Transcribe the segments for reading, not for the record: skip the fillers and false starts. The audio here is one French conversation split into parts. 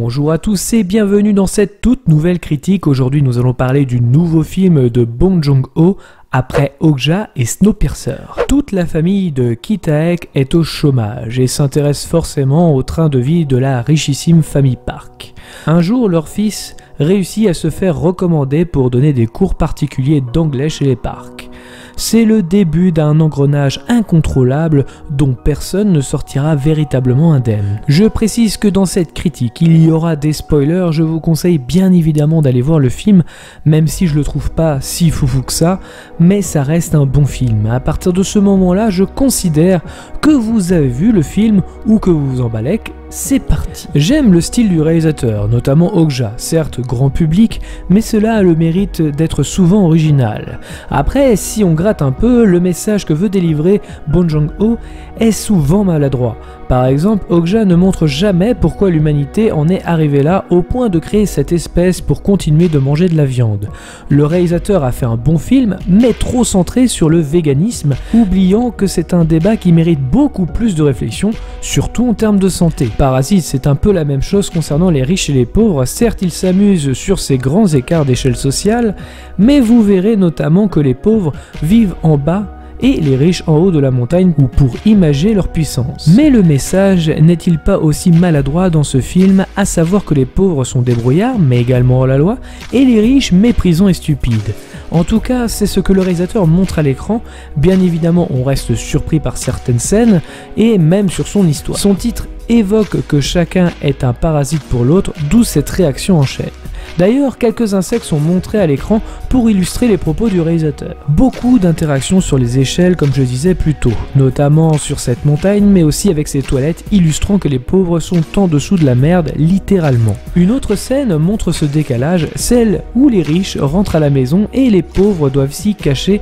Bonjour à tous et bienvenue dans cette toute nouvelle critique. Aujourd'hui nous allons parler du nouveau film de Bong Joon-ho après Okja et Snowpiercer. Toute la famille de Ki Taek est au chômage et s'intéresse forcément au train de vie de la richissime famille Park. Un jour leur fils réussit à se faire recommander pour donner des cours particuliers d'anglais chez les Park. C'est le début d'un engrenage incontrôlable dont personne ne sortira véritablement indemne. Je précise que dans cette critique, il y aura des spoilers, je vous conseille bien évidemment d'aller voir le film, même si je le trouve pas si foufou que ça, mais ça reste un bon film. À partir de ce moment-là, je considère que vous avez vu le film ou que vous vous emballez. C'est parti. J'aime le style du réalisateur, notamment Okja, certes grand public, mais cela a le mérite d'être souvent original. Après, si on gratte un peu, le message que veut délivrer Bong Joon-ho est souvent maladroit. Par exemple, Okja ne montre jamais pourquoi l'humanité en est arrivée là au point de créer cette espèce pour continuer de manger de la viande. Le réalisateur a fait un bon film, mais trop centré sur le véganisme, oubliant que c'est un débat qui mérite beaucoup plus de réflexion, surtout en termes de santé. Parasite, c'est un peu la même chose concernant les riches et les pauvres. Certes, ils s'amusent sur ces grands écarts d'échelle sociale, mais vous verrez notamment que les pauvres vivent en bas et les riches en haut de la montagne ou pour imager leur puissance. Mais le message n'est-il pas aussi maladroit dans ce film, à savoir que les pauvres sont débrouillards, mais également hors la loi, et les riches méprisants et stupides. En tout cas, c'est ce que le réalisateur montre à l'écran. Bien évidemment, on reste surpris par certaines scènes, et même sur son histoire. Son titre évoque que chacun est un parasite pour l'autre, d'où cette réaction en chaîne. D'ailleurs, quelques insectes sont montrés à l'écran pour illustrer les propos du réalisateur. Beaucoup d'interactions sur les échelles, comme je disais plus tôt, notamment sur cette montagne, mais aussi avec ces toilettes, illustrant que les pauvres sont en dessous de la merde, littéralement. Une autre scène montre ce décalage, celle où les riches rentrent à la maison et les pauvres doivent s'y cacher,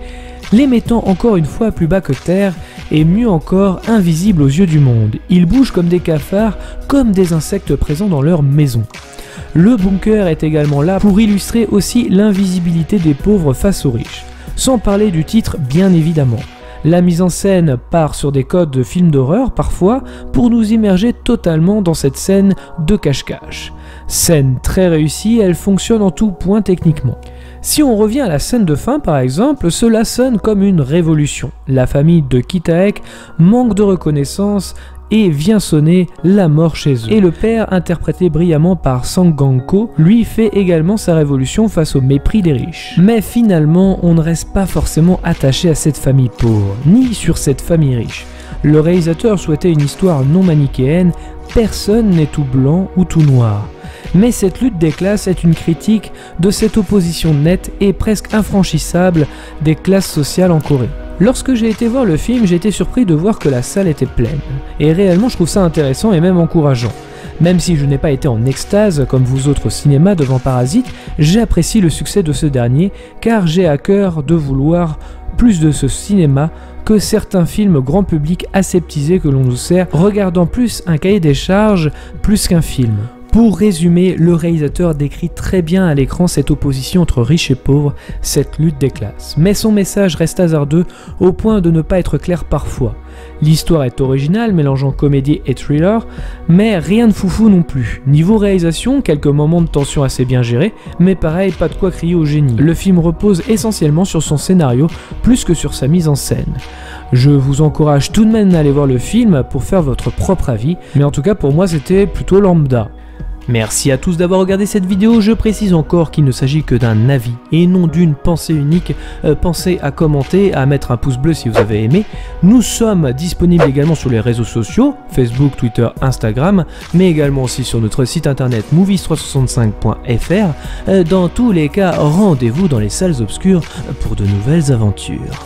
les mettant encore une fois plus bas que terre, et mieux encore, invisibles aux yeux du monde. Ils bougent comme des cafards, comme des insectes présents dans leur maison. Le bunker est également là pour illustrer aussi l'invisibilité des pauvres face aux riches. Sans parler du titre, bien évidemment. La mise en scène part sur des codes de films d'horreur parfois pour nous immerger totalement dans cette scène de cache-cache. Scène très réussie, elle fonctionne en tout point techniquement. Si on revient à la scène de fin par exemple, cela sonne comme une révolution. La famille de Ki Taek manque de reconnaissance et vient sonner la mort chez eux. Et le père, interprété brillamment par Song Kang-ho, lui fait également sa révolution face au mépris des riches. Mais finalement, on ne reste pas forcément attaché à cette famille pauvre, ni sur cette famille riche. Le réalisateur souhaitait une histoire non manichéenne, personne n'est tout blanc ou tout noir. Mais cette lutte des classes est une critique de cette opposition nette et presque infranchissable des classes sociales en Corée. Lorsque j'ai été voir le film, j'ai été surpris de voir que la salle était pleine. Et réellement, je trouve ça intéressant et même encourageant. Même si je n'ai pas été en extase comme vous autres au cinéma devant Parasite, j'apprécie le succès de ce dernier car j'ai à cœur de vouloir plus de ce cinéma que certains films grand public aseptisés que l'on nous sert, regardant plus un cahier des charges plus qu'un film. Pour résumer, le réalisateur décrit très bien à l'écran cette opposition entre riches et pauvres, cette lutte des classes. Mais son message reste hasardeux au point de ne pas être clair parfois. L'histoire est originale, mélangeant comédie et thriller, mais rien de foufou non plus. Niveau réalisation, quelques moments de tension assez bien gérés, mais pareil, pas de quoi crier au génie. Le film repose essentiellement sur son scénario, plus que sur sa mise en scène. Je vous encourage tout de même à aller voir le film pour faire votre propre avis, mais en tout cas pour moi c'était plutôt lambda. Merci à tous d'avoir regardé cette vidéo, je précise encore qu'il ne s'agit que d'un avis et non d'une pensée unique. Pensez à commenter, à mettre un pouce bleu si vous avez aimé. Nous sommes disponibles également sur les réseaux sociaux, Facebook, Twitter, Instagram, mais également aussi sur notre site internet movies365.fr. Dans tous les cas, rendez-vous dans les salles obscures pour de nouvelles aventures.